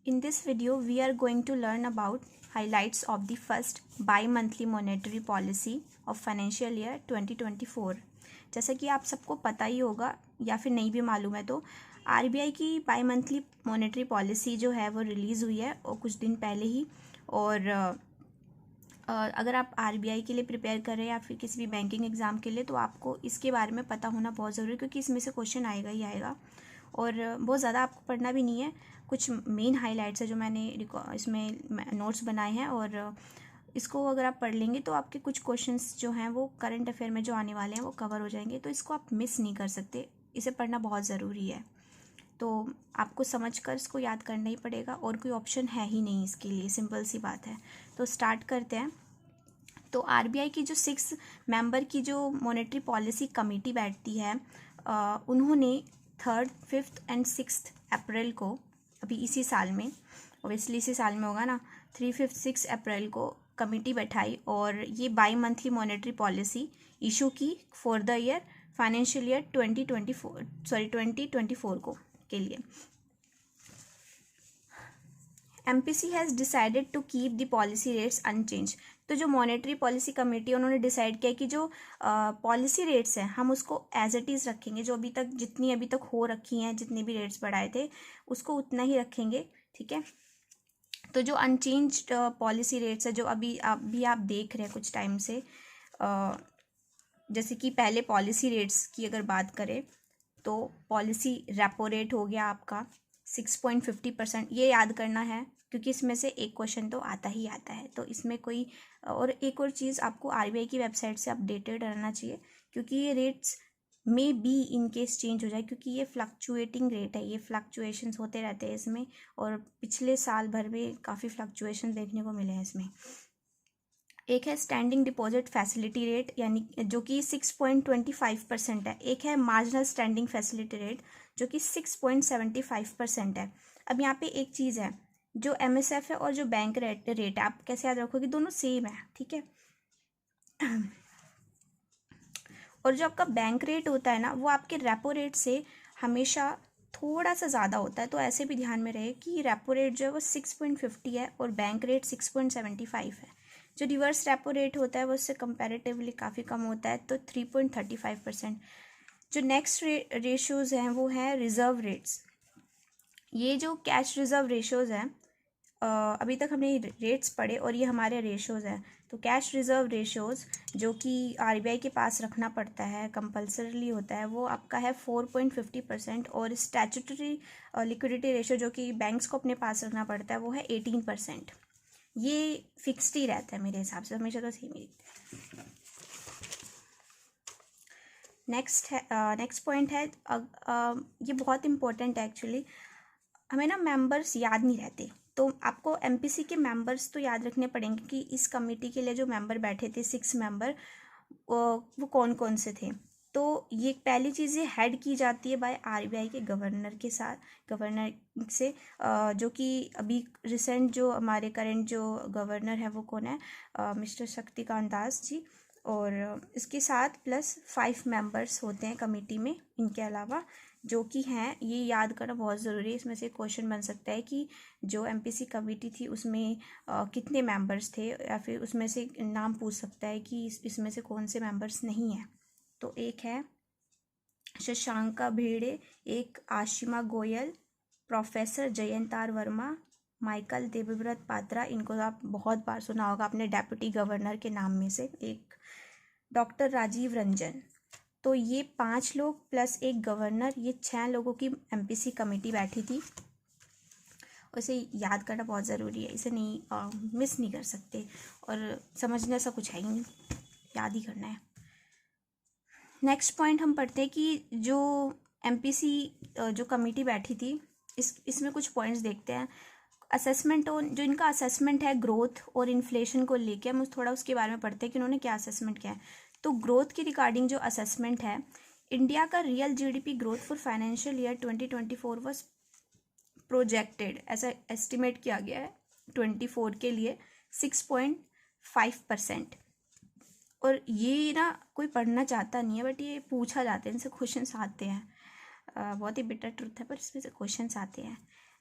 In this video, we are going to learn about highlights of the first bi-monthly monetary policy of financial year 2024। जैसा कि आप सबको पता ही होगा या फिर नहीं भी मालूम है तो आरबीआई की बाई मंथली मॉनेटरी पॉलिसी जो है वो रिलीज़ हुई है और कुछ दिन पहले ही। और अगर आप आरबीआई के लिए प्रिपेयर कर रहे हैं या फिर किसी भी बैंकिंग एग्ज़ाम के लिए तो आपको इसके बारे में पता होना बहुत ज़रूरी है, क्योंकि इसमें से क्वेश्चन आएगा ही आएगा और बहुत ज़्यादा आपको पढ़ना भी नहीं है। कुछ मेन हाइलाइट्स है जो मैंने इसमें नोट्स बनाए हैं और इसको अगर आप पढ़ लेंगे तो आपके कुछ क्वेश्चंस जो हैं वो करंट अफेयर में जो आने वाले हैं वो कवर हो जाएंगे, तो इसको आप मिस नहीं कर सकते। इसे पढ़ना बहुत ज़रूरी है, तो आपको समझकर इसको याद करना ही पड़ेगा और कोई ऑप्शन है ही नहीं इसके लिए, सिंपल सी बात है। तो स्टार्ट करते हैं। तो आरबीआई की जो 6 मेंबर की जो मॉनेटरी पॉलिसी कमेटी बैठती है, उन्होंने 3rd, 5th एंड 6th अप्रैल को, अभी इसी साल में, ओबियसली इसी साल में होगा ना, 3, 5, 6 अप्रैल को कमेटी बैठाई और ये bimonthly monetary policy issue की for the year financial year 2024 को के लिए। MPC has decided to keep the policy rates unchanged. तो जो मॉनेटरी पॉलिसी कमेटी उन्होंने डिसाइड किया कि जो पॉलिसी रेट्स हैं हम उसको एज इट इज़ रखेंगे, जो जितनी अभी तक हो रखी हैं, जितने भी रेट्स बढ़ाए थे उसको उतना ही रखेंगे, ठीक है। तो जो अनचेंज पॉलिसी रेट्स है जो अभी आप देख रहे हैं कुछ टाइम से, जैसे कि पहले पॉलिसी रेट्स की अगर बात करें तो पॉलिसी रेपो रेट हो गया आपका 6.50%। ये याद करना है क्योंकि इसमें से एक क्वेश्चन तो आता ही आता है। तो इसमें कोई और एक और चीज़, आपको आरबीआई की वेबसाइट से अपडेटेड रहना चाहिए क्योंकि ये रेट्स में बी इन केस चेंज हो जाए, क्योंकि ये फ्लक्चुएटिंग रेट है, ये फ्लक्चुएशंस होते रहते हैं इसमें और पिछले साल भर में काफ़ी फ्लक्चुएशन देखने को मिले हैं इसमें। एक है स्टैंडिंग डिपॉजिट फैसिलिटी रेट, यानी जो कि 6.25% है। एक है मार्जिनल स्टैंडिंग फैसिलिटी रेट जो कि 6.75% है। अब यहाँ पे एक चीज़ है, जो MSF है और जो बैंक रेट है, आप कैसे याद रखोगे, दोनों सेम है, ठीक है। और जो आपका बैंक रेट होता है ना वो आपके रेपो रेट से हमेशा थोड़ा सा ज़्यादा होता है। तो ऐसे भी ध्यान में रहे कि रेपो रेट जो है वो 6.50 है और बैंक रेट 6.75 है। जो रिवर्स रेपो रेट होता है वो उससे कंपैरेटिवली काफ़ी कम होता है, तो 3.35%। जो नेक्स्ट रेशियोज़ हैं वो हैं रिज़र्व रेट्स। ये जो कैश रिज़र्व रेशियोज़ हैं, अभी तक हमने रेट्स पढ़े और ये हमारे रेशियोज़ हैं। तो कैश रिज़र्व रेशियोज़ जो कि आरबीआई के पास रखना पड़ता है, कंपल्सरीली होता है, वो आपका है 4.50% और स्टैट्यूटरी लिक्विडिटी रेशियो जो कि बैंक्स को अपने पास रखना पड़ता है वो है 18%। ये फिक्स्ड ही रहता है मेरे हिसाब से, हमेशा तो सेम ही रहता है। नेक्स्ट पॉइंट है, ये बहुत इंपॉर्टेंट है एक्चुअली, हमें ना मेंबर्स याद नहीं रहते, तो आपको MPC के मेंबर्स तो याद रखने पड़ेंगे कि इस कमेटी के लिए जो मेंबर बैठे थे 6 मेंबर, वो कौन कौन से थे। तो ये पहली चीज़, ये हेड की जाती है बाय आरबीआई के गवर्नर के साथ, गवर्नर से, जो कि अभी रिसेंट जो हमारे करंट जो गवर्नर है वो कौन है, मिस्टर शक्तिकांत दास जी। और इसके साथ प्लस 5 मेंबर्स होते हैं कमेटी में, इनके अलावा जो कि हैं, ये याद करना बहुत ज़रूरी है। इसमें से क्वेश्चन बन सकता है कि जो MPC कमेटी थी उसमें कितने मेंबर्स थे, या फिर उसमें से नाम पूछ सकता है कि इसमें से कौन से मेंबर्स नहीं हैं। तो एक है शशांका भिड़े, एक आशिमा गोयल, प्रोफेसर जयंतार वर्मा, माइकल देवव्रत पात्रा, इनको आप बहुत बार सुना होगा अपने डेप्यूटी गवर्नर के नाम में से, एक डॉक्टर राजीव रंजन। तो ये 5 लोग प्लस एक गवर्नर, ये 6 लोगों की MPC कमेटी बैठी थी। उसे याद करना बहुत ज़रूरी है, इसे नहीं मिस नहीं कर सकते और समझने सा कुछ है ही नहीं, याद ही करना है। नेक्स्ट पॉइंट हम पढ़ते हैं कि जो MPC जो कमेटी बैठी थी, इसमें कुछ पॉइंट्स देखते हैं। असेसमेंट, जो इनका असेसमेंट है ग्रोथ और इन्फ्लेशन को लेके, हम थोड़ा उसके बारे में पढ़ते हैं कि उन्होंने क्या असेसमेंट किया है। तो ग्रोथ की रिगार्डिंग जो असेसमेंट है, इंडिया का real GDP growth for financial year 2024 was projected, ऐसा एस्टिमेट किया गया है 24 के लिए 6.5%। और ये ना कोई पढ़ना चाहता नहीं है, बट ये पूछा जाता है, इनसे क्वेश्चंस आते हैं। बहुत ही बिटर ट्रुथ है पर इसमें से क्वेश्चंस आते हैं।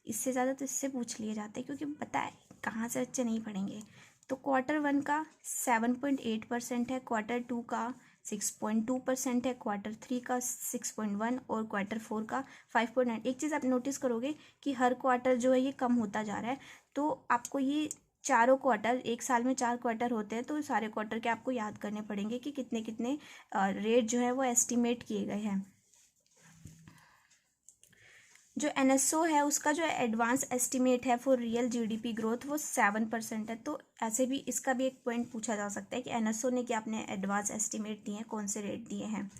इससे ज़्यादा तो इससे पूछ लिए जाते हैं, क्योंकि पता है कहाँ से बच्चे नहीं पढ़ेंगे। तो Q1 का 7.8% है, Q2 का 6.2% है, Q3 का 6.1 और Q4 का 5.9। एक चीज़ आप नोटिस करोगे कि हर क्वार्टर जो है ये कम होता जा रहा है। तो आपको ये चारों क्वार्टर, एक साल में 4 क्वार्टर होते हैं, तो सारे क्वार्टर के आपको याद करने पड़ेंगे कि कितने कितने रेट जो है वो एस्टिमेट किए गए हैं। जो NSO है उसका जो एडवांस एस्टिमेट है फॉर रियल GDP ग्रोथ वो 7% है। तो ऐसे भी इसका भी एक पॉइंट पूछा जा सकता है कि NSO ने क्या अपने एडवांस एस्टिमेट दिए हैं, कौन से रेट दिए हैं।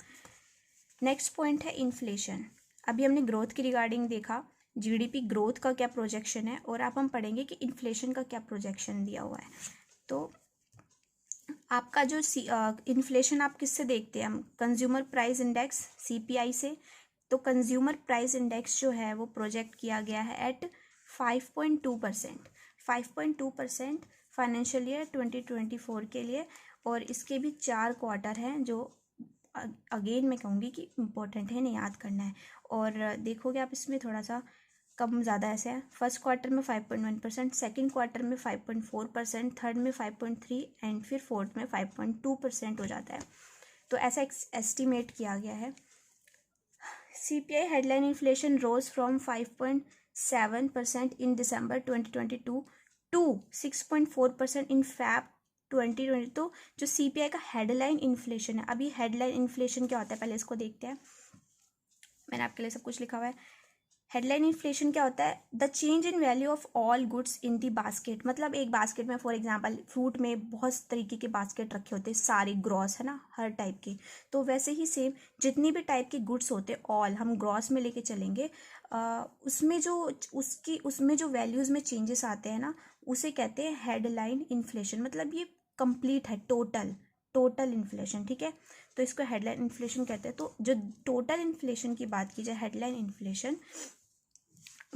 नेक्स्ट पॉइंट है इन्फ्लेशन। अभी हमने ग्रोथ की रिगार्डिंग देखा, GDP ग्रोथ का क्या प्रोजेक्शन है, और अब हम पढ़ेंगे कि इन्फ्लेशन का क्या प्रोजेक्शन दिया हुआ है। तो आपका जो इन्फ्लेशन आप किससे देखते हैं, हम कंज्यूमर प्राइस इंडेक्स CPI से। तो कंज्यूमर प्राइस इंडेक्स जो है वो प्रोजेक्ट किया गया है एट 5.2%। 5.2% फाइनेंशियल ईयर 2024 के लिए, और इसके भी 4 क्वार्टर हैं जो अगेन मैं कहूँगी कि इम्पोर्टेंट है, नहीं याद करना है। और देखोगे आप इसमें थोड़ा सा कम ज़्यादा ऐसे है, फर्स्ट क्वार्टर में 5.1%, सेकेंड क्वार्टर में 5.4%, थर्ड में 5.3 एंड फिर फोर्थ में 5.2% हो जाता है। तो ऐसा एस्टिमेट किया गया है। CPI headline inflation rose from 5.7% in December 2022 to 6.4% in Feb 2020। तो जो CPI का हेडलाइन इन्फ्लेशन है, अभी हेडलाइन इन्फ्लेशन क्या होता है पहले इसको देखते हैं। मैंने आपके लिए सब कुछ लिखा हुआ है। हेडलाइन इन्फ्लेशन क्या होता है, the change in value of all goods in the basket. मतलब एक बास्केट में फॉर एग्जांपल फ्रूट में बहुत तरीके के बास्केट रखे होते हैं, सारे ग्रॉस है ना, हर टाइप के। तो वैसे ही सेम जितनी भी टाइप के गुड्स होते हैं ऑल हम ग्रॉस में लेके चलेंगे, उसमें जो वैल्यूज़ में चेंजेस आते हैं ना, उसे कहते हैं हेडलाइन इन्फ्लेशन। मतलब ये कंप्लीट है, टोटल इन्फ्लेशन, ठीक है। तो इसको हेडलाइन इन्फ्लेशन कहते हैं। तो जो टोटल इन्फ्लेशन की बात की जाए, हेडलाइन इन्फ्लेशन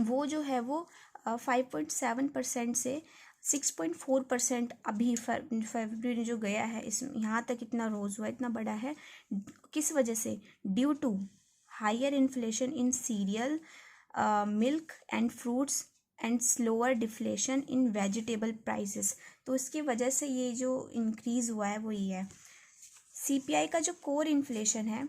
वो जो है वो 5.7% से 6.4% अभी फरवरी जो गया है, इस यहाँ तक इतना रोज हुआ, इतना बड़ा है। किस वजह से, due to higher inflation in cereal, milk and fruits and slower deflation in vegetable prices. तो इसकी वजह से ये जो इंक्रीज़ हुआ है वो ये है। CPI का जो कोर इन्फ्लेशन है,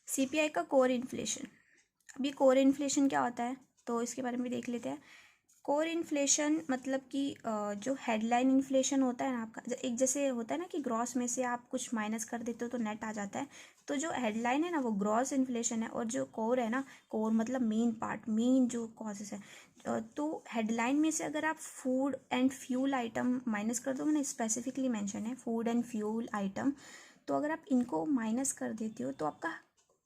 CPI का कोर इन्फ्लेशन, अभी कोर इन्फ्लेशन क्या होता है तो इसके बारे में देख लेते हैं। कोर इन्फ्लेशन मतलब कि जो हेडलाइन इन्फ्लेशन होता है ना आपका, एक जैसे होता है ना कि ग्रॉस में से आप कुछ माइनस कर देते हो तो नेट आ जाता है। तो जो हेडलाइन है ना वो ग्रॉस इन्फ्लेशन है, और जो कोर है ना, कोर मतलब मेन पार्ट, मेन जो कॉजेस है। तो हेडलाइन में से अगर आप food and fuel item minus कर दोगे ना, स्पेसिफिकली मेंशन है फूड एंड फ्यूल आइटम, तो अगर आप इनको माइनस कर देते हो तो आपका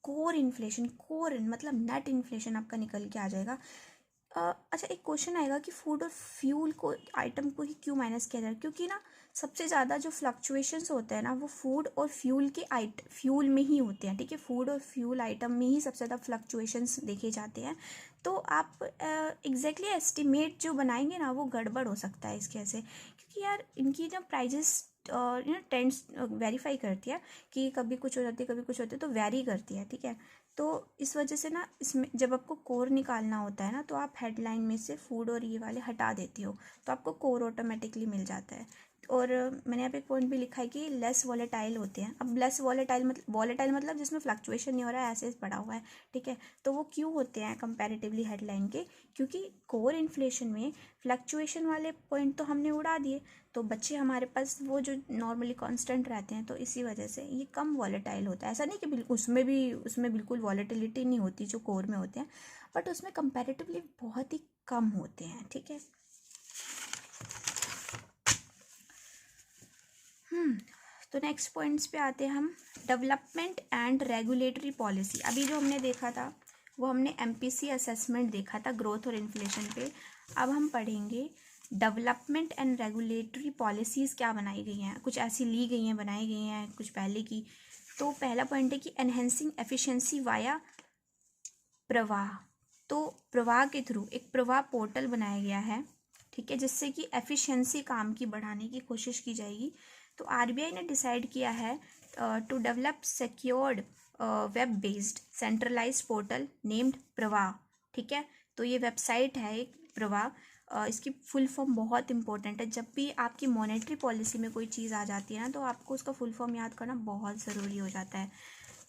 कोर इन्फ्लेशन, कोर मतलब नेट इन्फ्लेशन आपका निकल के आ जाएगा। अच्छा, एक क्वेश्चन आएगा कि फूड और फ्यूल को आइटम को ही क्यों माइनस किया जाए, क्योंकि ना सबसे ज़्यादा जो फ्लक्चुएशंस होते हैं ना वो फूड और फ्यूल के फ्यूल में ही होते हैं, ठीक है। फूड और फ्यूल आइटम में ही सबसे ज़्यादा फ्लक्चुएशंस देखे जाते हैं। तो आप एग्जैक्टली एस्टिमेट जो बनाएंगे ना वो गड़बड़ हो सकता है इसके ऐसे, क्योंकि यार इनकी जो प्राइजेस ट्रेंड्स वेरीफाई करती है कि कभी कुछ हो जाती है कभी कुछ होती है, तो वेरी करती है, ठीक है। तो इस वजह से ना इसमें जब आपको कोर निकालना होता है ना, तो आप हेडलाइन में से फूड और ये वाले हटा देते हो, तो आपको कोर ऑटोमेटिकली मिल जाता है। और मैंने यहाँ पे एक पॉइंट भी लिखा है कि लेस वॉलेटाइल होते हैं। अब लेस वॉलेटाइल मतलब जिसमें फ्लक्चुएशन नहीं हो रहा है, ऐसे पड़ा हुआ है, ठीक है। तो वो क्यों होते हैं कंपैरेटिवली हेडलाइन के, क्योंकि कोर इन्फ्लेशन में फ्लक्चुएशन वाले पॉइंट तो हमने उड़ा दिए, तो बच्चे हमारे पास वो जो नॉर्मली कांस्टेंट रहते हैं, तो इसी वजह से ये कम वॉलेटाइल होता है। ऐसा नहीं कि बिल्कुल उसमें बिल्कुल वॉलेटिलिटी नहीं होती जो कोर में होते हैं, बट उसमें कंपैरेटिवली बहुत ही कम होते हैं, ठीक है। तो नेक्स्ट पॉइंट्स पे आते हैं हम, डेवलपमेंट एंड रेगुलेटरी पॉलिसी। अभी जो हमने देखा था वो हमने MPC असेसमेंट देखा था ग्रोथ और इन्फ्लेशन पे। अब हम पढ़ेंगे डेवलपमेंट एंड रेगुलेटरी पॉलिसीज़ क्या बनाई गई हैं, कुछ ऐसी ली गई हैं, बनाई गई हैं कुछ पहले की। तो पहला पॉइंट है कि एनहेंसिंग एफिशिएंसी वाया प्रवाह। तो प्रवाह के थ्रू एक प्रवाह पोर्टल बनाया गया है, ठीक है, जिससे कि एफिशिएंसी काम की बढ़ाने की कोशिश की जाएगी। तो RBI ने डिसाइड किया है to develop secured web based centralised portal named Pravaah. ठीक है, तो ये वेबसाइट है एक प्रवाह। इसकी फुल फॉर्म बहुत इंपॉर्टेंट है। जब भी आपकी मॉनेटरी पॉलिसी में कोई चीज़ आ जाती है ना, तो आपको उसका फुल फॉर्म याद करना बहुत ज़रूरी हो जाता है।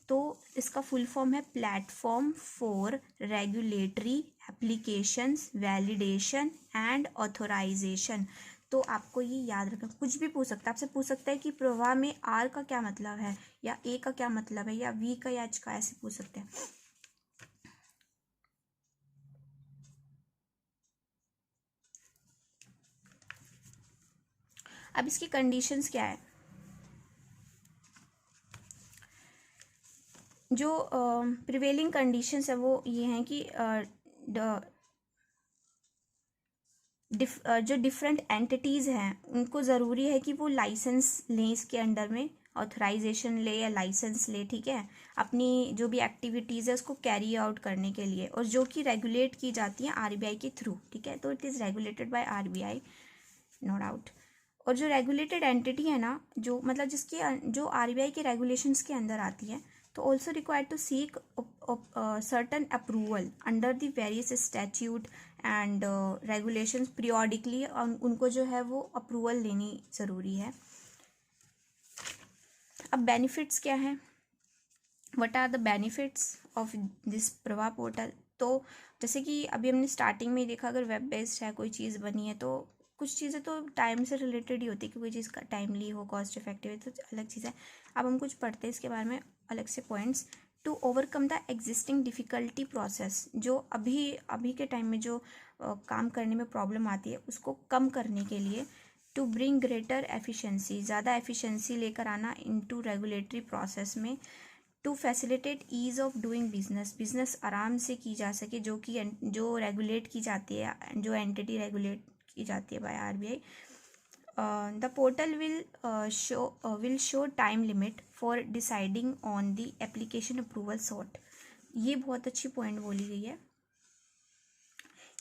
तो इसका फुल फॉर्म है platform for regulatory applications validation and authorisation. तो आपको ये याद रखना, कुछ भी पूछ सकता है, आपसे पूछ सकता है कि प्रवाह में आर का क्या मतलब है, या ए का क्या मतलब है, या वी का या एच का, ऐसे पूछ सकते हैं। अब इसकी कंडीशंस क्या है? जो प्रिवेलिंग कंडीशंस है वो ये हैं कि जो डिफरेंट एंटिटीज़ हैं उनको ज़रूरी है कि वो लाइसेंस लें, इसके अंडर में ऑथराइजेशन ले या लाइसेंस ले। ठीक है, अपनी जो भी एक्टिविटीज़ है उसको कैरी आउट करने के लिए, और जो कि रेगुलेट की जाती हैं आरबीआई के थ्रू। ठीक है, तो it is regulated by RBI, no doubt. और जो रेगुलेटेड एंटिटी है ना, जो मतलब जिसके जो आरबीआई के रेगुलेशंस के अंदर आती है, तो also required to seek certain approval under the various statute and regulations periodically. उनको जो है वो अप्रूवल लेनी ज़रूरी है। अब बेनिफिट्स क्या हैं? What are the benefits of this Prabha portal? तो जैसे कि अभी हमने स्टार्टिंग में ही देखा, अगर वेब बेस्ड है कोई चीज़ बनी है, तो कुछ चीज़ें तो टाइम से रिलेटेड ही होती है कि कोई चीज़ टाइमली हो, कॉस्ट इफेक्टिव है, तो अलग चीज़ है। अब हम कुछ पढ़ते हैं इसके बारे में अलग से points. To overcome the existing difficulty process, जो अभी के टाइम में जो काम करने में प्रॉब्लम आती है उसको कम करने के लिए। टू ब्रिंग ग्रेटर एफिशिएंसी, ज़्यादा एफिशिएंसी लेकर आना इनटू रेगुलेटरी प्रोसेस में। To facilitate ease of doing business आराम से की जा सके, जो रेगुलेट की जाती है, जो एंटिटी रेगुलेट की जाती है by RBI. The portal will show time limit for deciding on the application approval sought. ये बहुत अच्छी पॉइंट बोली गई है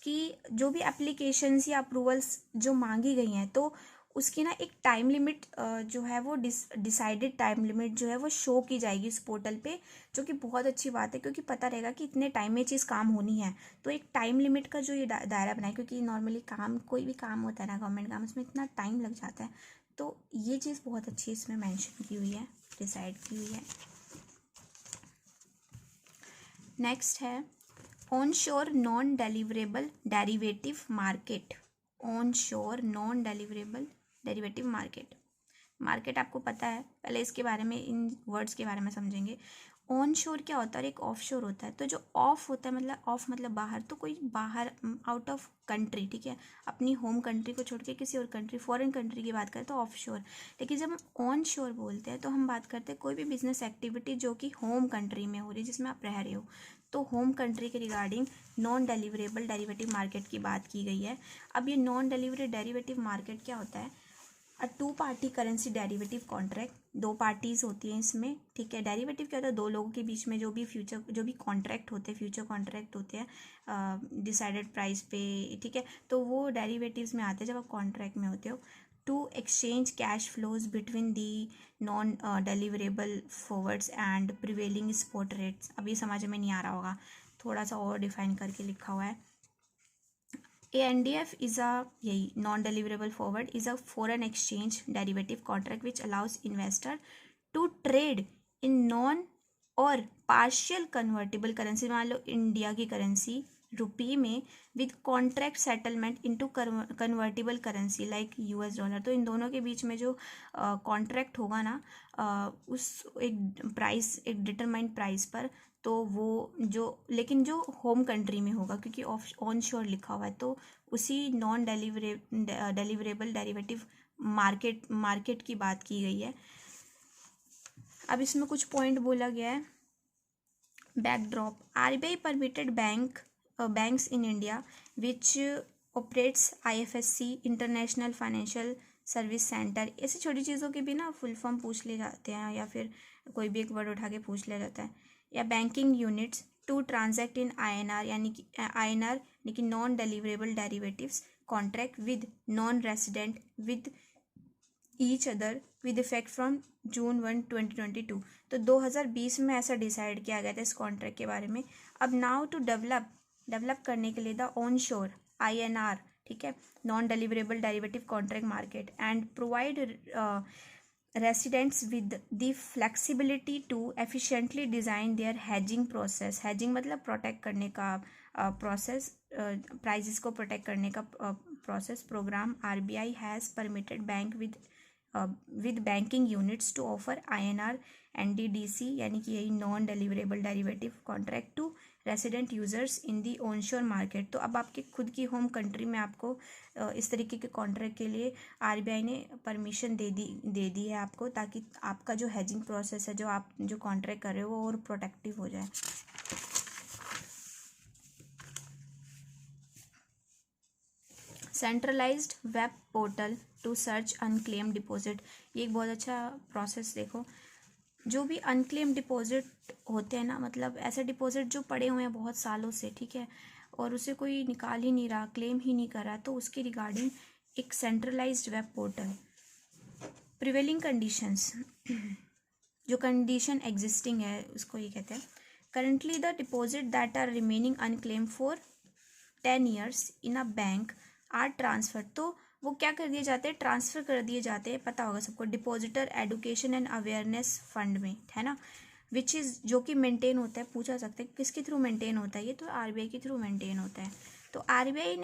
कि जो भी एप्लीकेशंस या अप्रूवल्स जो मांगी गई हैं, तो उसकी ना एक टाइम लिमिट जो है वो डिसाइडेड टाइम लिमिट जो है वो शो की जाएगी उस पोर्टल पे, जो कि बहुत अच्छी बात है, क्योंकि पता रहेगा कि इतने टाइम में चीज़ काम होनी है। तो एक टाइम लिमिट का जो ये दायरा बनाए, क्योंकि नॉर्मली कोई भी काम होता है ना, गवर्नमेंट काम, उसमें इतना टाइम लग जाता है। तो ये चीज़ बहुत अच्छी इसमें मैंशन की हुई है, डिसाइड की हुई है। नेक्स्ट है onshore non deliverable derivative market. Onshore non deliverable derivative market आपको पता है, पहले इसके बारे में, इन वर्ड्स के बारे में समझेंगे। ऑन शोर क्या होता है और एक ऑफ शोर होता है। तो जो ऑफ होता है, मतलब ऑफ मतलब बाहर, तो कोई बाहर आउट ऑफ कंट्री, ठीक है, अपनी होम कंट्री को छोड़ के किसी और कंट्री, फॉरेन कंट्री की बात करें तो ऑफ शोर। लेकिन जब हम ऑन शोर बोलते हैं तो हम बात करते हैं कोई भी बिजनेस एक्टिविटी जो कि होम कंट्री में हो रही है, जिसमें आप रह रहे हो। तो होम कंट्री के regarding non deliverable derivative market की बात की गई है। अब ये नॉन डिलीवरी डेरिवेटिव मार्केट क्या होता है? A two party currency derivative contract, दो पार्टीज होती हैं इसमें। ठीक है, डेरिवेटिव क्या होता है? दो लोगों के बीच में जो भी कॉन्ट्रैक्ट होते हैं, फ्यूचर कॉन्ट्रैक्ट होते हैं डिसाइडेड प्राइस पे। ठीक है, तो वो डेरिवेटिव्स में आते हैं जब आप कॉन्ट्रैक्ट में होते हो। To exchange cash flows between the non deliverable forwards and prevailing spot rates. अब ये समझ में नहीं आ रहा होगा, थोड़ा सा और डिफाइन करके लिखा हुआ है। ANDF is a यही non-deliverable forward is a foreign exchange derivative contract which allows investor to trade in non और partial convertible currency। मान लो इंडिया की करेंसी रुपये में with contract settlement into convertible currency like $। तो इन दोनों के बीच में जो कॉन्ट्रैक्ट होगा ना, उस एक डिटरमाइंड प्राइस पर, तो वो जो, लेकिन जो होम कंट्री में होगा, क्योंकि ऑन शोर लिखा हुआ है, तो उसी नॉन डिलीवरेबल डेरिवेटिव मार्केट की बात की गई है। अब इसमें कुछ पॉइंट बोला गया है। Backdrop, RBI permitted banks in India which operates IFSC international financial service centre. ऐसी छोटी चीज़ों के भी ना फुल फॉर्म पूछ ले जाते हैं, या फिर कोई भी एक वर्ड उठा के पूछ लिया जाता है। या banking units to transact in INR, यानी कि non deliverable derivatives contract with non resident with each other with effect from June 1, 2022। तो 2020 में ऐसा डिसाइड किया गया था इस कॉन्ट्रैक्ट के बारे में। अब नाउ टू डेवलप करने के लिए द ऑन शोर INR, ठीक है, non deliverable derivative contract market, and provide residents with the flexibility to efficiently design their hedging process. Hedging मतलब प्रोटेक्ट करने का प्रोसेस, प्राइजेस को प्रोटेक्ट करने का process programme. RBI has permitted bank with banking units to offer INR NDDC, यानी कि यही non deliverable derivative contract to resident users in the onshore market. तो अब आपके खुद की होम कंट्री में आपको इस तरीके के कॉन्ट्रैक्ट के लिए RBI ने परमिशन दे दी है आपको, ताकि आपका जो हेजिंग प्रोसेस है, जो आप जो कॉन्ट्रैक्ट कर रहे हो, वो और प्रोटेक्टिव हो जाए। Centralised web portal to search unclaimed deposit. ये एक बहुत अच्छा प्रोसेस। देखो, जो भी अनक्लेम डिपॉजिट होते हैं ना, मतलब ऐसे डिपॉजिट जो पड़े हुए हैं बहुत सालों से, ठीक है, और उसे कोई निकाल ही नहीं रहा, क्लेम ही नहीं कर रहा, तो उसके रिगार्डिंग एक centralised web portal. Prevailing conditions, जो कंडीशन एग्जिस्टिंग है उसको ये कहते हैं। Currently the deposit that are remaining unclaimed for 10 years in a bank are transfer. तो वो क्या कर दिए जाते हैं, ट्रांसफ़र कर दिए जाते हैं, पता होगा सबको, depositor education and awareness fund में, है ना, विच इज़, जो कि मेंटेन होता है। पूछा सकता है किसके थ्रू मेंटेन होता है, ये तो RBI के थ्रू मेंटेन होता है। तो RBI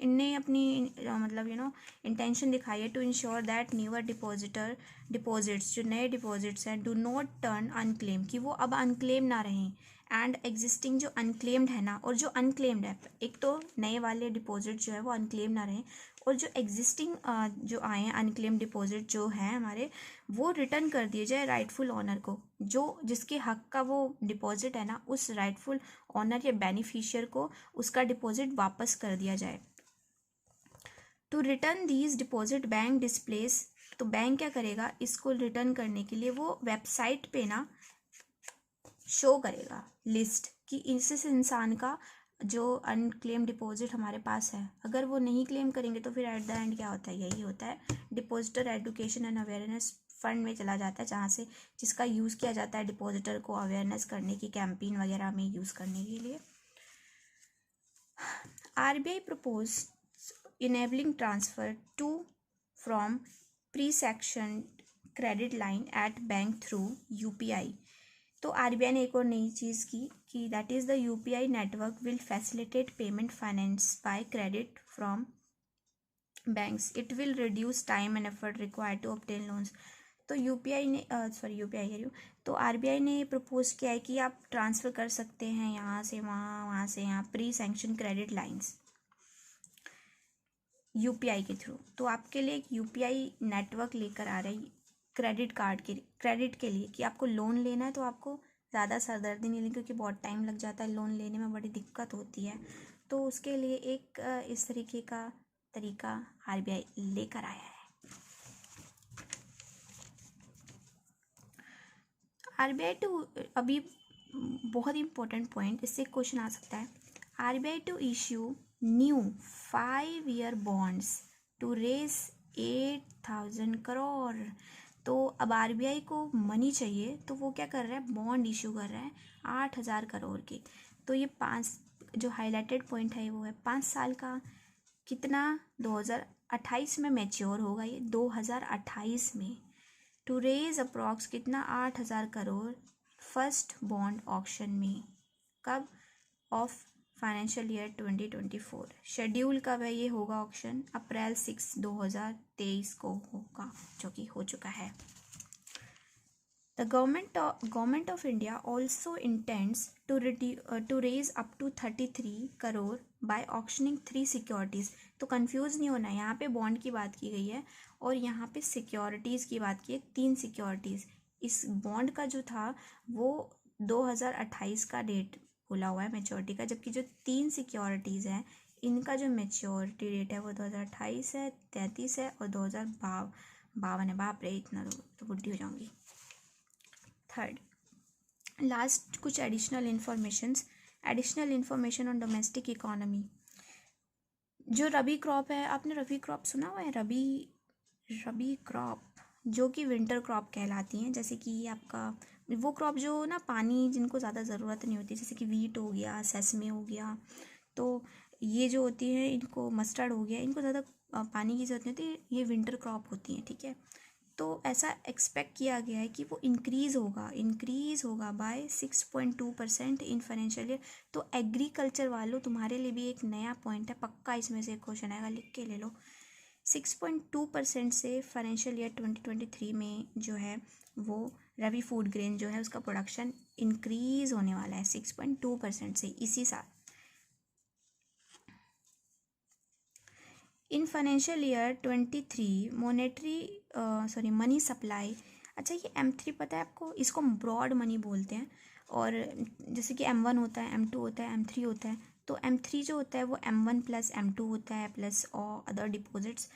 ने अपनी मतलब इंटेंशन दिखाई है to ensure that newer deposits, जो नए डिपॉजिट्स हैं, डू नॉट टर्न अनक्लेम, कि वो अब अनक्लेम ना रहें। एंड एग्जिस्टिंग जो अनक्लेम्ड है ना, और जो अनक्लेम्ड है, एक तो नए वाले डिपॉजिट जो है वो अनक्लेम ना रहें, और जो एग्जिस्टिंग जो आए हैं अनक्लेम डिपॉजिट जो हैं हमारे, वो रिटर्न कर दिए जाए राइटफुल ऑनर को। जो जिसके हक का वो डिपॉजिट है ना, उस राइटफुल ऑनर या बेनिफिशियर को उसका डिपॉजिट वापस कर दिया जाए। To return these deposit bank displace, तो बैंक क्या करेगा, इसको रिटर्न करने के लिए वो वेबसाइट पे ना शो करेगा लिस्ट, कि इस इंसान का जो अनक्लेम डिपॉजिट हमारे पास है, अगर वो नहीं क्लेम करेंगे तो फिर एट द एंड क्या होता है, यही होता है, depositor education and awareness fund में चला जाता है, जहाँ से जिसका यूज़ किया जाता है डिपॉजिटर को अवेयरनेस करने की, कैंपेन वगैरह में यूज़ करने के लिए। RBI propose enabling transfer to from pre sanctioned credit line at bank through UPI। तो RBI ने एक और नई चीज़ की कि that is the UPI network will facilitate payment finance by credit from banks. It will reduce time and effort required to obtain loans. तो UPI ने UPI कह रही हूँ, तो RBI ने प्रपोज किया है कि आप ट्रांसफ़र कर सकते हैं यहाँ से वहाँ, वहाँ से यहाँ, pre sanction credit lines UPI के थ्रू। तो आपके लिए एक UPI नेटवर्क लेकर आ रही क्रेडिट के लिए, कि आपको लोन लेना है तो आपको ज़्यादा सरदर्दी नहीं लेनी, क्योंकि बहुत टाइम लग जाता है, लोन लेने में बड़ी दिक्कत होती है। तो उसके लिए एक इस तरीके का तरीका RBI लेकर आया है। RBI टू, अभी बहुत इंपॉर्टेंट पॉइंट, इससे क्वेश्चन आ सकता है। RBI to issue new 5-year bonds to raise 8,000 crore. तो अब RBI को मनी चाहिए, तो वो क्या कर रहा है, बॉन्ड इशू कर रहा है 8,000 करोड़ के। तो ये 5 जो हाईलाइटेड पॉइंट है वो है 5 साल का, कितना, 2028 में मैच्योर होगा ये, 2028 में। टू रेज अप्रॉक्स कितना, 8,000 करोड़ फर्स्ट बॉन्ड ऑक्शन में, कब, ऑफ फाइनेंशियल ईयर 2024। शेड्यूल कब है, ये होगा ऑक्शन अप्रैल 6, 2023 को होगा, जो कि हो चुका है। The government of India also intends to raise up to 33 crore by auctioning 3 securities। तो कंफ्यूज नहीं होना, यहाँ पे बॉन्ड की बात की गई है और यहाँ पे सिक्योरिटीज़ की बात की है, 3 सिक्योरिटीज़। इस बॉन्ड का जो था वो 2028 का डेट बोला हुआ है मैच्योरिटी का, जबकि जो 3 सिक्योरिटीज़ हैं इनका जो मैच्योरिटी डेट है वो 2028 है, 33 है और 2052 है। बाप रे, इतना तो बुढ़ी हो जाऊंगी। थर्ड लास्ट, कुछ additional information on domestic economy. जो रबी क्रॉप है, आपने रबी क्रॉप सुना हुआ है, रबी क्रॉप जो कि विंटर क्रॉप कहलाती हैं, जैसे कि आपका वो क्रॉप जो ना पानी जिनको ज़्यादा ज़रूरत नहीं होती, जैसे कि वीट हो गया, सेसमे हो गया, तो ये जो होती है इनको, मस्टर्ड हो गया, इनको ज़्यादा पानी की ज़रूरत नहीं होती, ये विंटर क्रॉप होती हैं, ठीक है। तो ऐसा एक्सपेक्ट किया गया है कि वो इंक्रीज़ होगा बाय 6.2% इन फाइनेंशियल ईयर। तो एग्रीकल्चर वालों, तुम्हारे लिए भी एक नया पॉइंट है, पक्का इसमें से क्वेश्चन आएगा, लिख के ले लो। 6.2% से फाइनेंशियल ईयर 2023 में जो है वो रबी फूड ग्रेन जो है उसका प्रोडक्शन इंक्रीज़ होने वाला है 6.2% से इसी साल। In financial year 23 money supply. अच्छा, ये M3 पता है आपको, इसको ब्रॉड मनी बोलते हैं। और जैसे कि M1 होता है, M2 होता है, M3 होता है, तो M3 जो होता है वो M1 प्लस M2 होता है, प्लस और अदर डिपॉजिट्स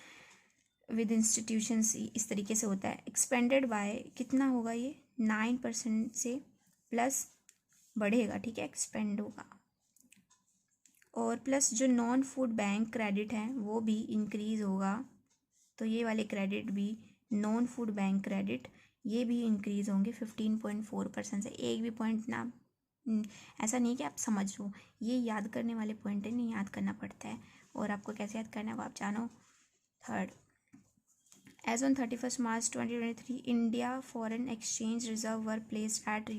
विद इंस्टीट्यूशंस, इस तरीके से होता है। एक्सपेंडेड बाय कितना होगा, ये 9% से प्लस बढ़ेगा, ठीक है, एक्सपेंड होगा। और प्लस जो नॉन फूड बैंक क्रेडिट हैं वो भी इंक्रीज़ होगा, तो ये वाले क्रेडिट भी, नॉन फूड बैंक क्रेडिट, ये भी इंक्रीज़ होंगे 15.4% से। एक भी पॉइंट ना ऐसा नहीं कि आप समझ लो, ये याद करने वाले पॉइंट है, नहीं याद करना पड़ता है, और आपको कैसे याद करना है वो आप जानो। Third, as on 31 March 2023 India foreign exchange reserve were placed at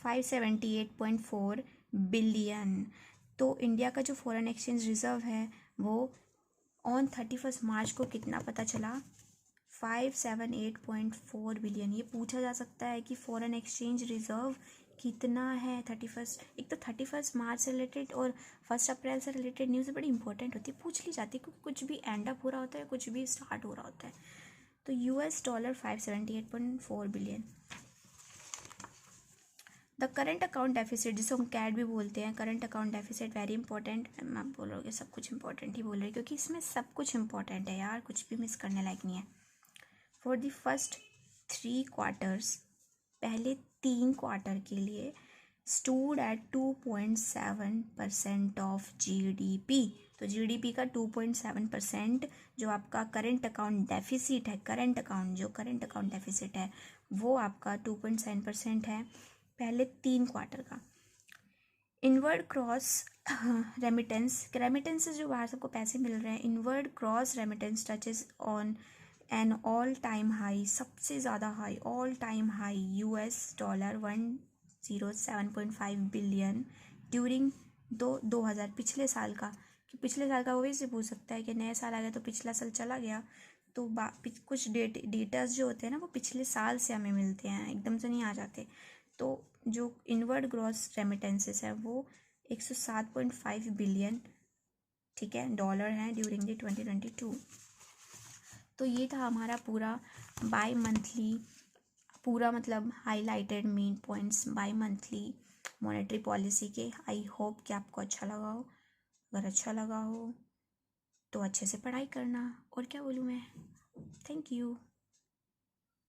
$578.4 billion. तो इंडिया का जो फॉरेन एक्सचेंज रिजर्व है वो ऑन 31 मार्च को कितना पता चला, 578.4 बिलियन। ये पूछा जा सकता है कि फॉरेन एक्सचेंज रिजर्व कितना है 31। एक तो 31 मार्च से रिलेटेड और 1 अप्रैल से रिलेटेड न्यूज़ बड़ी इंपॉर्टेंट होती है, पूछ ली जाती है, क्योंकि कुछ भी एंड अप हो रहा होता है, कुछ भी स्टार्ट हो रहा होता है। तो $, 578.4 billion. The current account deficit, जिसे हम कैट भी बोलते हैं, current account deficit very important. आप बोलोगे सब कुछ इंपॉर्टेंट ही बोल रहे, क्योंकि इसमें सब कुछ इंपॉर्टेंट है यार, कुछ भी मिस करने लायक नहीं है। फॉर द फर्स्ट 3 क्वार्टर्स, पहले 3 क्वार्टर के लिए स्टूड एट 2.7% ऑफ GDP। तो GDP का 2.7% जो आपका करंट अकाउंट डेफिसिट है, करंट अकाउंट डेफिसिट है वो आपका 2.7% है पहले 3 क्वार्टर का। इनवर्ड क्रॉस रेमिटेंस से जो बाहर सबको पैसे मिल रहे हैं, inward cross remittance touches on an all time high, सबसे ज़्यादा high, all time high $107.5 billion during 2000, पिछले साल का। कि पिछले साल का वो वैसे पूछ सकता है कि नया साल आ गया तो पिछला साल चला गया, तो कुछ डेटास जो होते हैं ना वो पिछले साल से हमें मिलते हैं, एकदम से नहीं आ जाते। तो जो इनवर्ड ग्रॉस रेमिटेंसेस है वो 107.5 बिलियन, ठीक है, डॉलर हैं ड्यूरिंग द 2022। तो ये था हमारा पूरा बाय मंथली, पूरा मतलब highlighted main points bimonthly monetary policy के। आई होप कि आपको अच्छा लगा हो। अगर अच्छा लगा हो तो अच्छे से पढ़ाई करना, और क्या बोलूँ मैं। Thank you.